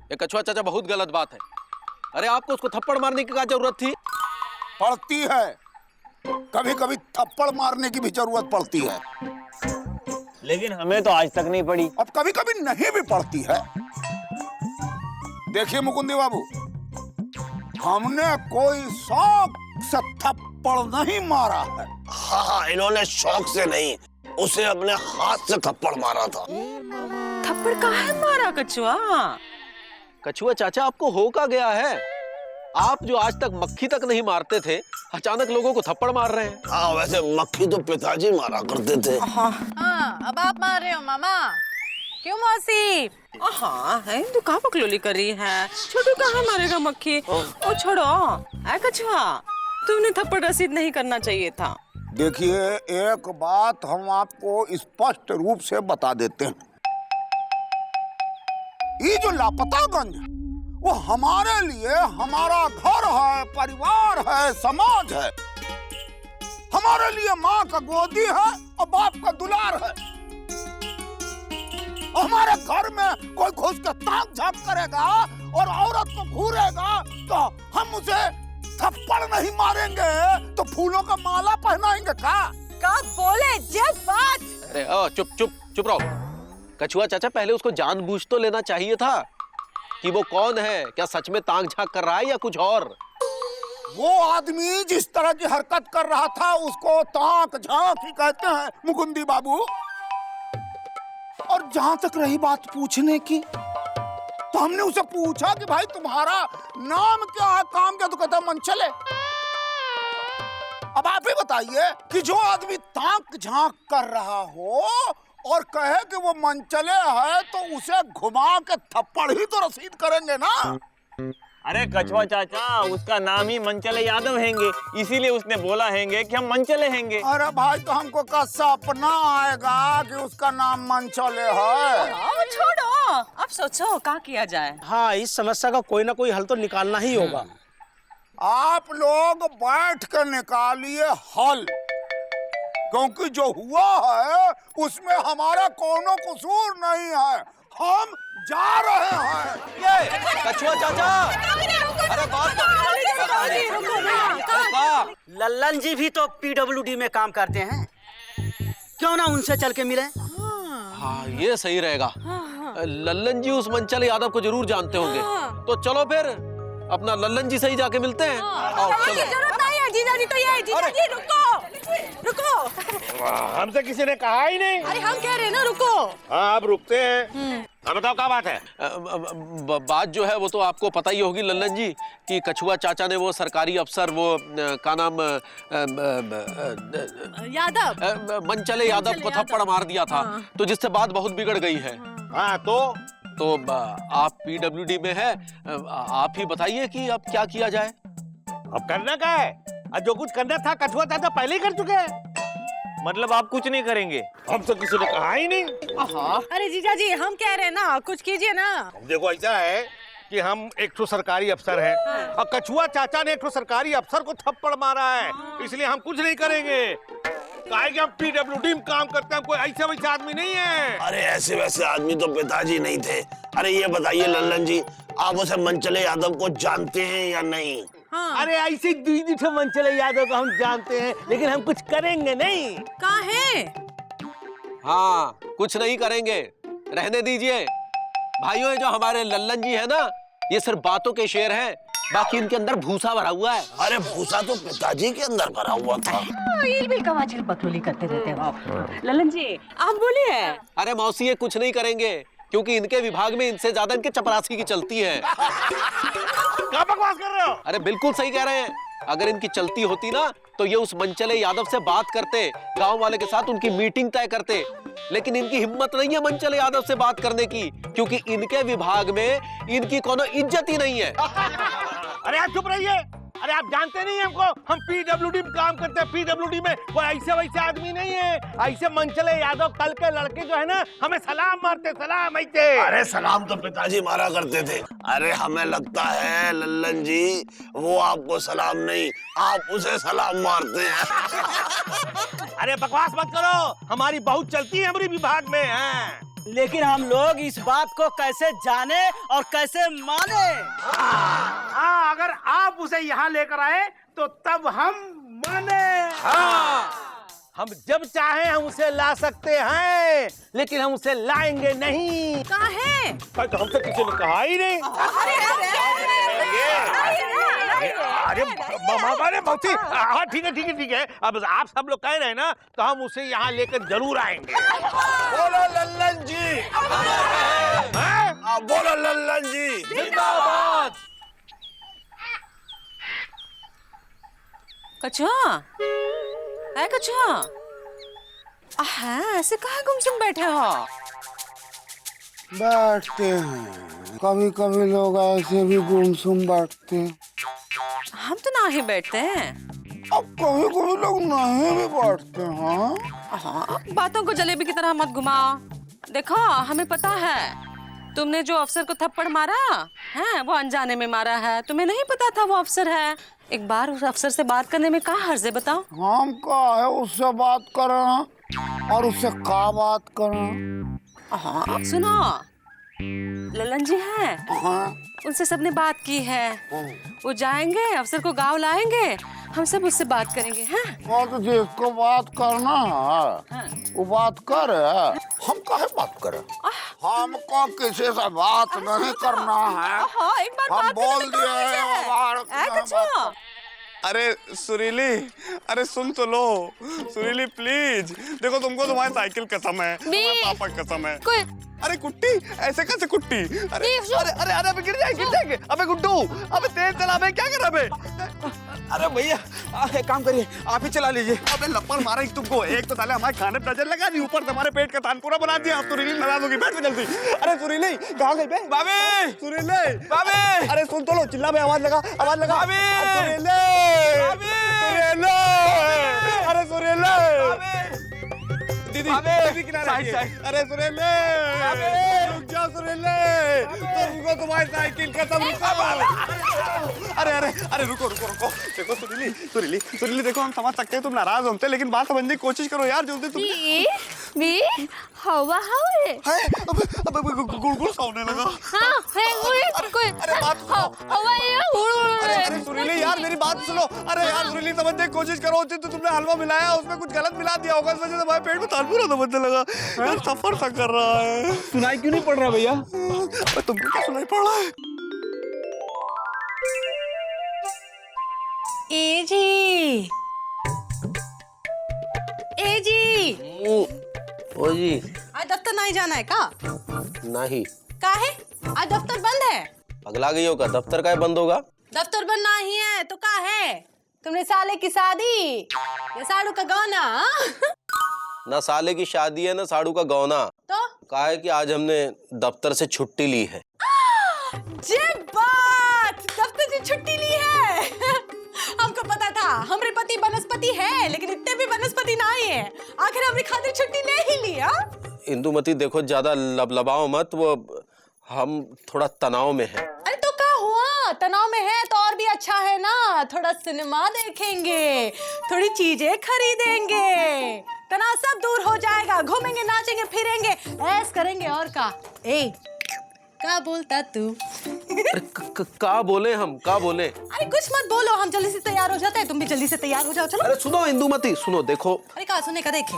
ये कछुआ चाचा बहुत गलत बात है। अरे आपको उसको थप्पड़ मारने की क्या जरूरत थी? पड़ती है, कभी कभी थप्पड़ मारने की भी जरूरत पड़ती है, लेकिन हमें तो आज तक नहीं पड़ी। अब कभी कभी नहीं भी पड़ती है। देखिए मुकुंदी बाबू, हमने कोई शौक से थप्पड़ नहीं मारा है। हाँ, इन्होंने शौक से नहीं, उसे अपने हाथ से थप्पड़ मारा था। थप्पड़ काहे मारा कछुआ? कछुआ चाचा आपको हो क्या गया है? आप जो आज तक मक्खी तक नहीं मारते थे, अचानक लोगों को थप्पड़ मार रहे हैं। हाँ, वैसे मक्खी तो पिताजी मारा करते थे। हाँ, अब आप मार रहे हो मामा। क्यों मौसी? हाँ है तो कहाँ बकलोली कर रही है? छोटू कहाँ मारेगा मक्खी? ओ छोड़ो, ऐ कछुआ, तुमने थप्पड़ रसीद नहीं करना चाहिए था। देखिए, एक बात हम आपको स्पष्ट रूप से बता देते हैं, ये जो लापतागंज वो हमारे लिए हमारा घर है, परिवार है, समाज है। हमारे लिए माँ का गोदी है और बाप का दुलार है। हमारे घर में कोई घुस के ताक झाक करेगा और औरत को घूरेगा तो हम उसे थप्पड़ नहीं मारेंगे तो फूलों का माला पहनाएंगे का बोले जब बात। अरे चुप चुप चुप रहो। कछुआ चाचा, पहले उसको जानबूझ तो लेना चाहिए था कि वो कौन है, क्या सच में ताक झांक कर रहा है या कुछ और। वो आदमी जिस तरह की हरकत कर रहा था उसको ताक झांक ही कहते हैं मुकुंदी बाबू। और जहां तक रही बात पूछने की, तो हमने उसे पूछा कि भाई तुम्हारा नाम क्या है, काम क्या? तो कहता मन चले। अब आप ही बताइए कि जो आदमी ताक झांक कर रहा हो और कहे कि वो मनचले है तो उसे घुमा के थप्पड़ ही तो रसीद करेंगे ना। अरे कछुआ चाचा, उसका नाम ही मनचले यादव हैंगे, इसीलिए उसने बोला हैंगे कि हम मनचले हैंगे। अरे भाई, तो हमको का सपना आएगा कि उसका नाम मनचले है। छोड़ो, अब सोचो क्या किया जाए। हाँ, इस समस्या का कोई ना कोई हल तो निकालना ही होगा। आप लोग बैठ कर निकालिए हल, क्योंकि जो हुआ है उसमें हमारा कोनो कसूर नहीं है। हम जा रहे हैं। ये कछुआ चाचा, अरे बात लल्लन जी भी तो पीडब्ल्यूडी में काम करते हैं, क्यों ना उनसे चल के मिले? हाँ, ये सही रहेगा। लल्लन जी उस मनचल यादव को जरूर जानते होंगे, तो चलो फिर अपना लल्लन जी से ही जाके मिलते हैं। आओ, चलो। जरूरत नहीं है जीजाजी, तो ये जीजाजी रुको। हमसे किसी ने कहा ही नहीं। अरे हम कह रहे हैं ना रुको। हाँ, आप रुकते हैं। अब बताओ क्या बात है? बात जो है वो तो आपको पता ही होगी लल्लन जी कि कछुआ चाचा ने वो सरकारी अफसर, वो का नाम यादव, मनचले यादव को थप्पड़ मार दिया था। तो जिससे बात बहुत बिगड़ गई है। हाँ, तो आप पीडब्ल्यूडी में है, आप ही बताइए कि अब क्या किया जाए। अब करना क्या है? जो कुछ करना था कछुआ चाचा पहले ही कर चुके हैं। मतलब आप कुछ नहीं करेंगे? हमसे किसी ने कहा ही नहीं। अरे जीजाजी, हम कह रहे हैं ना, कुछ कीजिए ना। देखो, ऐसा है कि हम एक तो सरकारी अफसर हैं और कछुआ चाचा ने एक तो सरकारी अफसर को थप्पड़ मारा है, इसलिए हम कुछ नहीं करेंगे। काहे कि हम पीडब्ल्यूडी में काम करते हैं, कोई ऐसे वैसे आदमी नहीं है। अरे ऐसे वैसे आदमी तो पिताजी नहीं थे। अरे ये बताइए लल्लन जी, आप उसे मनचले यादव को जानते हैं या नहीं? अरे ऐसे दीदी से मनचले यादव को हम जानते हैं, लेकिन हम कुछ करेंगे नहीं। कहाँ है? हाँ, कुछ नहीं करेंगे, रहने दीजिए। भाइयों, जो हमारे लल्लन जी है ना, ये सिर्फ बातों के शेर हैं, बाकी इनके अंदर भूसा भरा हुआ है। अरे भूसा तो पिताजी के अंदर भरा हुआ था। बकलोली करते रहते हो आप। लल्लन जी, आप बोलिए। अरे मौसी, ये कुछ नहीं करेंगे, क्योंकि इनके विभाग में इनसे ज्यादा इनके चपरासी की चलती है। क्या बकवास कर रहे हो? अरे बिल्कुल सही कह रहे हैं। अगर इनकी चलती होती ना तो ये उस मनचले यादव से बात करते, गांव वाले के साथ उनकी मीटिंग तय करते, लेकिन इनकी हिम्मत नहीं है मनचले यादव से बात करने की, क्योंकि इनके विभाग में इनकी कोनो इज्जत ही नहीं है। अरे आप चुप रहिए। अरे आप जानते नहीं हमको, हम पीडब्ल्यूडी में काम करते हैं। पीडब्ल्यूडी में कोई ऐसे वैसे आदमी नहीं है। ऐसे मनचले यादव कल के लड़के जो है ना, हमें सलाम मारते, सलाम ऐसे। अरे सलाम तो पिताजी मारा करते थे। अरे हमें लगता है लल्लन जी, वो आपको सलाम नहीं, आप उसे सलाम मारते हैं। अरे बकवास मत करो, हमारी बहुत चलती है हमारी विभाग में। लेकिन हम लोग इस बात को कैसे जाने और कैसे माने? हाँ, अगर आप उसे यहाँ लेकर आए तो तब हम माने। हाँ, हम जब चाहें हम उसे ला सकते हैं, लेकिन हम उसे लाएंगे नहीं। कहाँ है? हमसे किसी ने कहा ही नहीं। अरे मौसी, हाँ ठीक है। अब आप सब लोग कह रहे हैं ना, तो हम उसे यहाँ लेकर जरूर आएंगे। बोलो लल्लन जी, बोलो लल्लन जी जिंदाबाद। कछुआ, है कछुआ? ऐसे कहाँ गुमसुम बैठे हो? बैठते हैं, कभी कभी लोग ऐसे भी गुमसुम बैठते हैं। हम तो ना ही बैठते हैं। अब कभी कभी लोग नहीं भी बैठते हैं। हाँ, बातों को जलेबी की तरह मत घुमाओ। देखो, हमें पता है तुमने जो अफसर को थप्पड़ मारा है वो अनजाने में मारा है। तुम्हें नहीं पता था वो अफसर है। एक बार उस अफसर से बात करने में क्या हर्ज है बताओ? हम का है उससे बात करना और उससे का बात करना। हाँ, सुनो, ललन जी हैं, हाँ, उनसे सबने बात की है। वो जाएंगे, अफसर को गाँव लाएंगे, हम सब उससे बात करेंगे। हैं? और तो जिसको बात करना है वो बात करे। हम काहे बात करें? हमको किसी से बात नहीं करना है। हाँ, एक बार हम बात बोल करने में क्या दिए हर्ज हैं, बाहर- है? कछुआ, अरे सुरीली, अरे सुन तो लो सुरीली प्लीज। देखो तुमको तुम्हारी साइकिल कसम है, तुम्हारे पापा की कसम है। कोई अरे कुट्टी, ऐसे कैसे कुट्टी? अरे अरे अरे अरे अबे गिर जाएंगे। अबे गुड्डू, अबे तेज चला बे, क्या कर रहा बे? अरे भैया एक काम करिए, आप ही चला लीजिए। अबे लपड़ मारा ही तुमको। एक तो साले हमारे खाने पर नजर लगा दी, ऊपर से हमारे पेट का तानपुरा बना दिया। अब सुरीली नाराज होगी, बैठ जल्दी। अरे सुरीली कहाँ गई बे? बाबे सुरीली, बाबे अरे सुन तो लो, चिल्ला बे, आवाज लगा। बाबे सुरीली, सुरीली, अरे सुरीली दीदी, दीदी किनारे आइए। अरे सुरीली, रुक जाओ सुरीली, तुमको तुम्हारी साइकिल कसम। अरे अरे अरे रुको। देखो सुरीली देखो, हम समझ सकते हैं तुम नाराज हो हमसे, लेकिन बात समझने की कोशिश करो यार। जल्दी तुम हवा हवे अब गुड़गुड़ सोने लगा। हाँ है कोई अरे बात सुनो। हवा ये अरे सुरीली यार मेरी बात सुनो। अरे यार सुरीली समझने की कोशिश करो। तो तुमने हलवा मिलाया, उसमें कुछ गलत मिला दिया होगा, इस वजह से हमारे पेट में तानपुरा समझने लगा। यार सफर सा कर रहा है। सुनाई क्यों नहीं पड़ रहा भैया? तुमको क्या सुनाई पड़ रहा है? ए जी, ओ जी, आज दफ्तर नहीं जाना है का? नहीं। काहे? आज दफ्तर बंद है। पगला गई हो का? दफ्तर का बंद होगा? दफ्तर बंद नहीं है तो का है? तुमने साले की शादी या साड़ू का गाना? ना साले की शादी है ना साड़ू का गौना। तो कहा है कि आज हमने दफ्तर से छुट्टी ली है। जे बात, दफ्तर से छुट्टी ली है। हमको पता था हमारे पति वनस्पति है, लेकिन इतने भी वनस्पति नहीं है। आखिर हमारी खातिर छुट्टी ले ही लिया। इंदुमती देखो, ज्यादा लबलबाओ मत, वो हम थोड़ा तनाव में हैं। अरे तो क्या हुआ? तनाव में है तो और भी अच्छा है ना। थोड़ा सिनेमा देखेंगे, थोड़ी चीजें खरीदेंगे, तनाव सब दूर हो जाएगा। घूमेंगे, नाचेंगे, फिरेंगे, ऐश करेंगे और का। ए, क्या बोलता तू? अरे का बोले हम, का बोले? अरे कुछ मत बोलो, हम जल्दी से तैयार हो जाते हैं। तुम भी जल्दी से तैयार हो जाओ, चलो। अरे सुनो इंदुमती, सुनो, देखो। अरे कहा सुने का? देखे,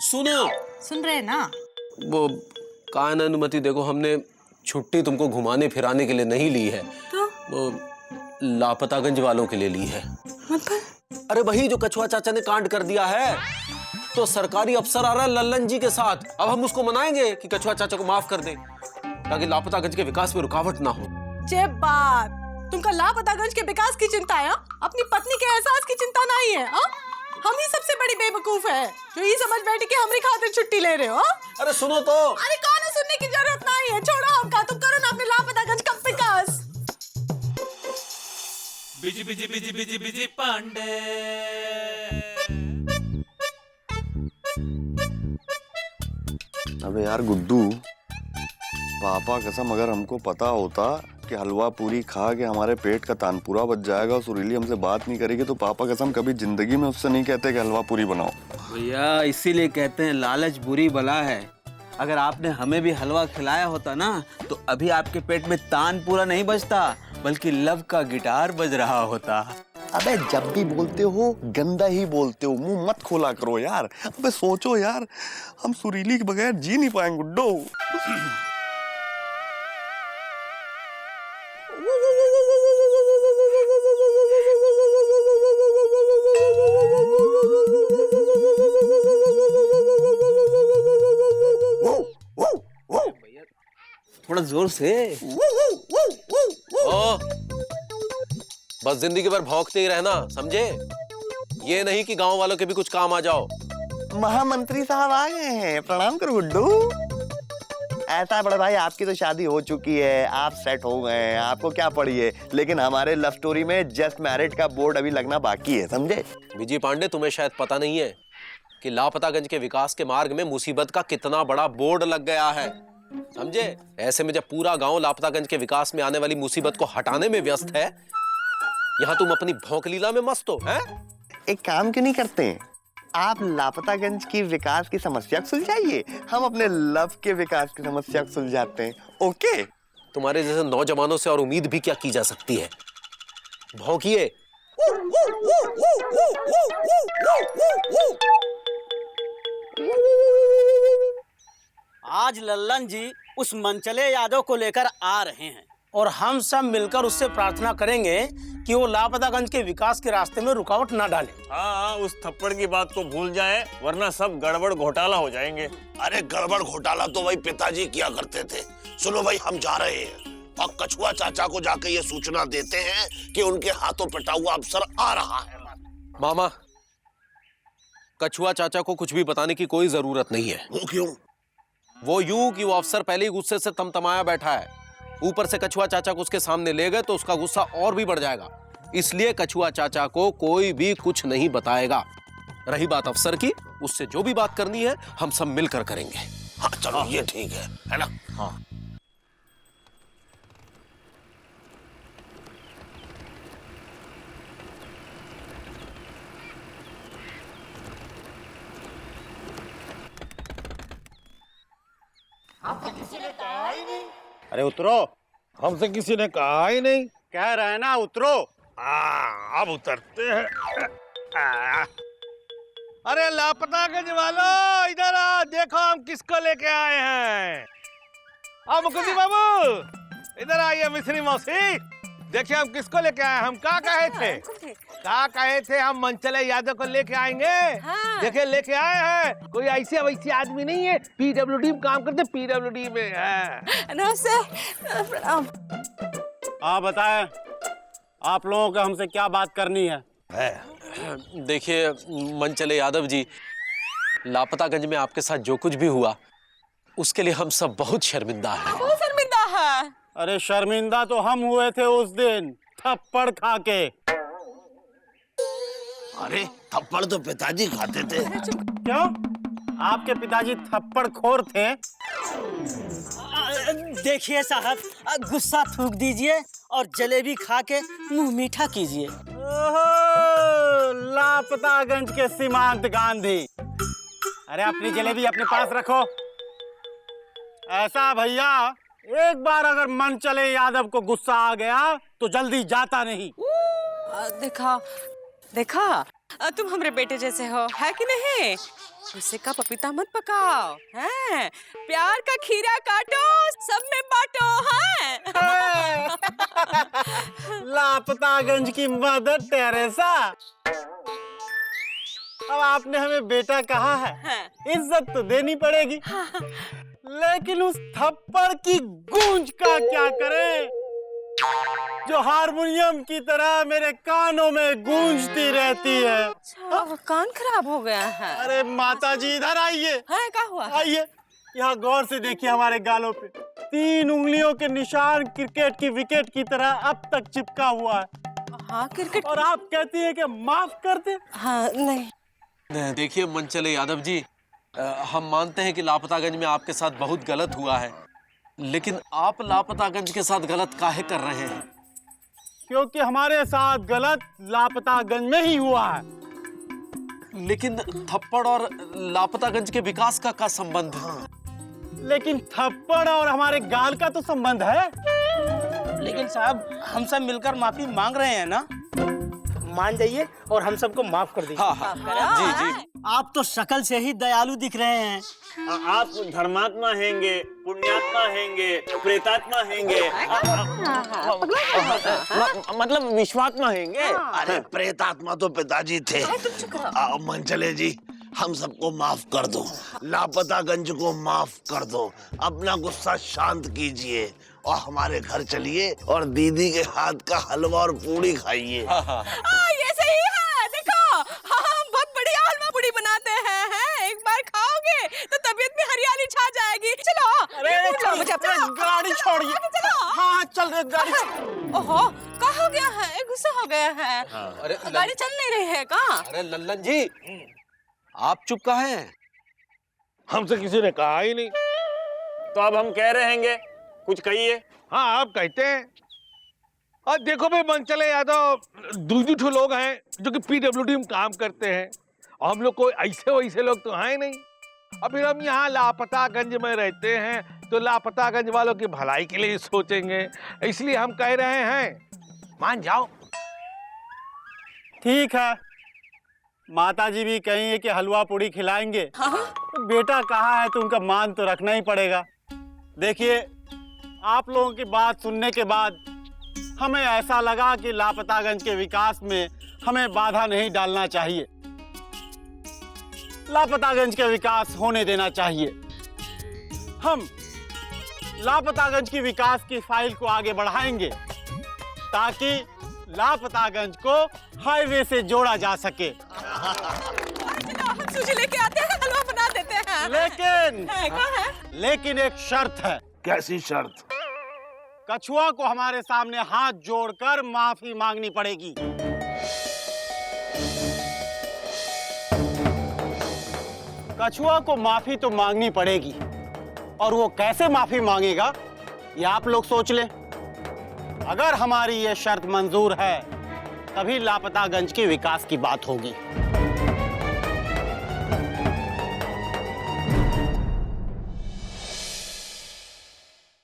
सुनो, सुन रहे ना? वो कहा है ना इंदुमती, देखो हमने छुट्टी तुमको घुमाने फिराने के लिए नहीं ली है, तो वो लापतागंज वालों के लिए ली है। मतलब अरे वही जो कछुआ चाचा ने कांड कर दिया है, तो सरकारी अफसर आ रहा है लल्लन जी के साथ। अब हम उसको मनाएंगे कि कछुआ चाचा को माफ कर दे, ताकि लापतागंज के विकास में रुकावट ना हो। जे बात, तुमको लापतागंज के विकास की चिंता है, अपनी पत्नी के एहसास की चिंता नहीं है। हम ही सबसे बड़ी बेवकूफ है जो ये समझ बैठे कि हमारी खातिर छुट्टी ले रहे हो। अरे सुनो तो। अरे कौन सुनने की जरूरत नहीं है, छोड़ो हमका। तुम करो ना अपने लापतागंज का विकास। Busy busy busy busy busy Pandey. अबे यार गुड्डू, पापा कसम अगर हमको पता होता कि हलवा पूरी खा के हमारे पेट का तानपुरा बच जाएगा और सुरीली हमसे बात नहीं करेगी, तो पापा कसम कभी जिंदगी में उससे नहीं कहते कि हलवा पूरी बनाओ। भैया इसीलिए कहते हैं लालच बुरी बला है। अगर आपने हमें भी हलवा खिलाया होता ना तो अभी आपके पेट में तान पूरा नहीं बजता बल्कि लव का गिटार बज रहा होता। अबे जब भी बोलते हो गंदा ही बोलते हो, मुंह मत खोला करो यार। अबे सोचो यार, हम सुरीली के बगैर जी नहीं पाएंगे गुड्डो। थोड़ा जोर से। ओ, बस जिंदगी भर भौंकते ही रहना, समझे? ये नहीं कि गांव वालों के भी कुछ काम आ जाओ। महामंत्री साहब आ गए हैं, प्रणाम करो गुड्डू। ऐसा है बड़े भाई, आपकी तो शादी हो चुकी है, आप सेट हो गए हैं, आपको क्या पड़ी है, लेकिन हमारे लव स्टोरी में जस्ट मैरिड का बोर्ड अभी लगना बाकी है, समझे? विजय पांडे, तुम्हें शायद पता नहीं है कि लापतागंज के विकास के मार्ग में मुसीबत का कितना बड़ा बोर्ड लग गया है, समझे? ऐसे में जब पूरा गांव लापतागंज के विकास में आने वाली मुसीबत को हटाने में व्यस्त है, यहाँ तुम अपनी भौंक लीला में मस्त हो, हैं? एक काम क्यों नहीं करते हैं, आप लापतागंज की विकास की समस्या को सुलझाइए, हम अपने लव के विकास की समस्या को सुलझाते हैं। ओके? तुम्हारे जैसे नौजवानों से और उम्मीद भी क्या की जा सकती है। भौंकिए। आज लल्लन जी उस मनचले यादव को लेकर आ रहे हैं और हम सब मिलकर उससे प्रार्थना करेंगे कि वो लापतागंज के विकास के रास्ते में रुकावट ना डाले। हाँ, उस थप्पड़ की बात को भूल जाए वरना सब गड़बड़ घोटाला हो जाएंगे। अरे गड़बड़ घोटाला तो वही पिताजी किया करते थे। सुनो भाई, हम जा रहे हैं और कछुआ चाचा को जाके ये सूचना देते हैं कि उनके हाथों पिटा हुआ अफसर आ रहा है। मामा, कछुआ चाचा को कुछ भी बताने की कोई जरूरत नहीं है। वो क्यों? वो यूं कि वो अफसर पहले ही गुस्से से तमतमाया बैठा है, ऊपर से कछुआ चाचा को उसके सामने ले गए तो उसका गुस्सा और भी बढ़ जाएगा। इसलिए कछुआ चाचा को कोई भी कुछ नहीं बताएगा। रही बात अफसर की, उससे जो भी बात करनी है हम सब मिलकर करेंगे। हाँ चलो, ये ठीक है ना? हाँ। अरे उतरो, हमसे किसी ने कहा ही नहीं। कह रहे हैं ना उतरो। अब उतरते हैं। अरे लापतागंज वालों, इधर आ, देखो हम किसको लेके आए हैं। अब मुकुंदी बाबू इधर आइए। मिश्री मौसी, देखिए हम किसको लेके आए। हम क्या कहे थे हम मनचले यादव को लेके आएंगे। हाँ। देखिए लेके आए हैं, कोई ऐसे वैसे आदमी नहीं है, पीडब्ल्यूडी में काम करते, पीडब्ल्यूडी में है। नमस्ते, प्रणाम। आप बताएं, आप लोगों को हमसे क्या बात करनी है? देखिए मनचले यादव जी, लापतागंज में आपके साथ जो कुछ भी हुआ उसके लिए हम सब बहुत शर्मिंदा हैं। बहुत शर्मिंदा है। अरे शर्मिंदा तो हम हुए थे उस दिन थप्पड़ खा के। अरे थप्पड़ तो पिताजी खाते थे। क्यों? आपके पिताजी थप्पड़ खोर थे? देखिए साहब, गुस्सा थूक दीजिए और जलेबी खा के मुंह मीठा कीजिए। ओहो, लापतागंज के सीमांत गांधी। अरे अपनी जलेबी अपने पास रखो। ऐसा भैया, एक बार अगर मनचले यादव को गुस्सा आ गया तो जल्दी जाता नहीं। देखा देखा, तुम हमारे बेटे जैसे हो, है कि नहीं? गुस्से का पपीता मत पकाओ, हैं? प्यार का खीरा काटो, सब में बांटो, हैं? लापतागंज की मदर टेरेसा। अब आपने हमें बेटा कहा है, इज्जत तो देनी पड़ेगी। लेकिन उस थप्पड़ की गूंज का क्या करें, जो हारमोनियम की तरह मेरे कानों में गूंजती रहती है। अच्छा, कान खराब हो गया है। अरे माता जी इधर आइए। है, क्या हुआ? आइए, यहाँ गौर से देखिए हमारे गालों पे 3 उंगलियों के निशान क्रिकेट की विकेट की तरह अब तक चिपका हुआ है। हाँ, क्रिकेट। और आप कहती हैं कि माफ कर दे? हाँ, नहीं। देखिए मनचले यादव जी, हम मानते हैं कि लापतागंज में आपके साथ बहुत गलत हुआ है, लेकिन आप लापतागंज के साथ गलत काहे कर रहे हैं? क्योंकि हमारे साथ गलत लापतागंज में ही हुआ है। लेकिन थप्पड़ और लापतागंज के विकास का क्या संबंध? लेकिन थप्पड़ और हमारे गाल का तो संबंध है। लेकिन साहब हम सब मिलकर माफी मांग रहे हैं ना, मान जाइए और हम सबको माफ कर दीजिए। हाँ हाँ जी जी। आप तो शक्ल से ही दयालु दिख रहे हैं। आप धर्मात्मा हैंगे, पुण्यात्मा हैंगे, प्रेतात्मा हैंगे, मतलब विश्वात्मा हैंगे। अरे प्रेतात्मा तो पिताजी थे। मंचले जी, हम सबको माफ कर दो, लापतागंज को माफ कर दो, अपना गुस्सा शांत कीजिए और हमारे घर चलिए और दीदी के हाथ का हलवा और पूड़ी खाइए। ये सही है। देखो हम बहुत बढ़िया हलवा पूड़ी बनाते हैं। एक बार खाओगे तो तबीयत में हरियाली छा जाएगी। चलो। अरे मुझे अपना गाड़ी छोड़िए। चलो। हाँ चल रहे गाड़ी। ओहो, क्या हो गया है? गुस्सा हो गया है। अरे गाड़ी चल नहीं रही है का? अरे लल्लन जी, आप चुप का हैं? हमसे किसी ने कहा ही नहीं। तो अब हम कह रहे हैं, कुछ कहिए। हाँ आप कहते हैं। और देखो भाई मनचले यादव, दूसरी ठो लोग हैं जो कि पीडब्ल्यूडी में काम करते हैं और हम लोग कोई ऐसे वैसे लोग तो हैं नहीं। और फिर हम यहाँ लापतागंज में रहते हैं तो लापतागंज वालों की भलाई के लिए सोचेंगे, इसलिए हम कह रहे हैं मान जाओ। ठीक है, माता जी भी कहेंगे कि हलवा पूड़ी खिलाएंगे। तो बेटा कहा है तो उनका मान तो रखना ही पड़ेगा। देखिए, आप लोगों की बात सुनने के बाद हमें ऐसा लगा कि लापतागंज के विकास में हमें बाधा नहीं डालना चाहिए। लापतागंज का विकास होने देना चाहिए। हम लापतागंज की विकास की फाइल को आगे बढ़ाएंगे ताकि लापतागंज को हाईवे से जोड़ा जा सके। हम सूजी लेके आते हैं, हलवा बना देते हैं। लेकिन एक शर्त है। कैसी शर्त? कछुआ को हमारे सामने हाथ जोड़कर माफी मांगनी पड़ेगी। कछुआ को माफी तो मांगनी पड़ेगी, और वो कैसे माफी मांगेगा ये आप लोग सोच लें। अगर हमारी ये शर्त मंजूर है तभी लापतागंज के विकास की बात होगी।